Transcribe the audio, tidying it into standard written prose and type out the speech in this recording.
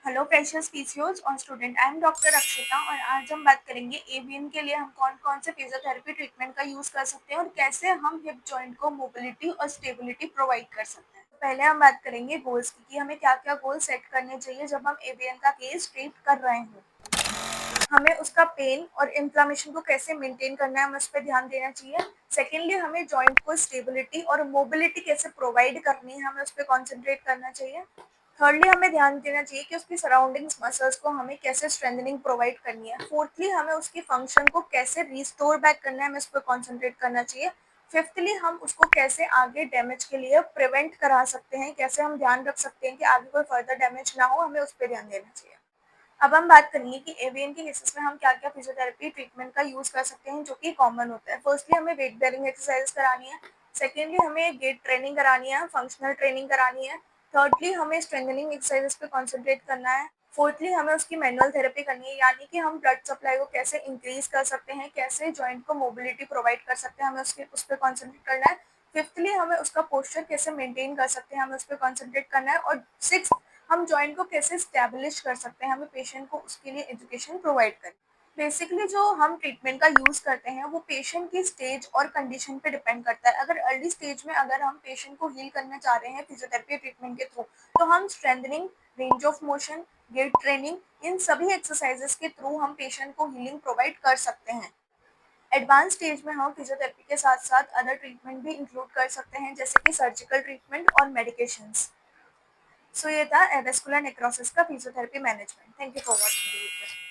Hello precious PCOS और student, I am doctor Akshita और आज हम बात करेंगे एवीएन के लिए हम कौन कौन से फिजियोथेरेपी ट्रीटमेंट का यूज़ कर सकते हैं और कैसे हम हिप जॉइंट को मोबिलिटी और स्टेबिलिटी प्रोवाइड कर सकते हैं। तो पहले हम बात करेंगे गोल्स की कि हमें क्या क्या गोल सेट करने चाहिए जब हम एवीएन का केस ट्रीट कर रहे हैं। हमें उसका पेन और इन्फ्लामेशन को कैसे मेंटेन करना है, हमें उस पर ध्यान देना चाहिए। सेकेंडली, हमें जॉइंट को स्टेबिलिटी और मोबिलिटी कैसे प्रोवाइड करनी है, हमें उस पर कॉन्सेंट्रेट करना चाहिए। थर्डली, हमें ध्यान देना चाहिए कि उसकी सराउंडिंग्स मसल्स को हमें कैसे स्ट्रेंथनिंग प्रोवाइड करनी है। फोर्थली, हमें उसकी फंक्शन को कैसे रिस्टोर बैक करना है, हमें उस पर कॉन्सेंट्रेट करना चाहिए। फिफ्थली, हम उसको कैसे आगे डैमेज के लिए प्रिवेंट करा सकते हैं, कैसे हम ध्यान रख सकते हैं कि आगे कोई फर्दर डैमेज ना हो, हमें उस पर ध्यान देना चाहिए। अब हम बात करेंगे कि एवीएन के केसेस में हम क्या क्या फिजियोथेरेपी ट्रीटमेंट का यूज कर सकते हैं जो कि कॉमन होता है। फर्स्टली, हमें वेट बेयरिंग एक्सरसाइज करानी है। सेकेंडली, हमें गेट ट्रेनिंग करानी है, फंक्शनल ट्रेनिंग करानी है। थर्डली, हमें स्ट्रेंथनिंग एक्सरसाइजेस पे कॉन्सेंट्रेट करना है। फोर्थली, हमें उसकी मैनुअल थेरेपी करनी है, यानी कि हम ब्लड सप्लाई को कैसे इंक्रीज कर सकते हैं, कैसे जॉइंट को मोबिलिटी प्रोवाइड कर सकते हैं, हमें उस पर कॉन्सेंट्रेट करना है। फिफ्थली, हमें उसका पोस्चर कैसे मेंटेन कर सकते हैं, हमें उस पर कॉन्सेंट्रेट करना है। और सिक्स, हम जॉइंट को कैसे स्टैब्लिश कर सकते हैं, हमें पेशेंट को उसके लिए एजुकेशन प्रोवाइड करें। बेसिकली जो हम ट्रीटमेंट का यूज़ करते हैं वो पेशेंट की स्टेज और कंडीशन पे डिपेंड करता है। अगर अर्ली स्टेज में अगर हम पेशेंट को हील करना चाह रहे हैं फिजियोथेरेपी ट्रीटमेंट के थ्रू, तो हम strengthening, range of motion, gait training, इन सभी एक्सरसाइजेस के थ्रू हम पेशेंट को हीलिंग प्रोवाइड कर सकते हैं। एडवांस स्टेज में हम फिजियोथेरेपी के साथ साथ अदर ट्रीटमेंट भी इंक्लूड कर सकते हैं, जैसे कि सर्जिकल ट्रीटमेंट और मेडिकेशंस। सो ये था एवेस्कुलर नेक्रोसिस का physiotherapy management. Thank you for watching the video.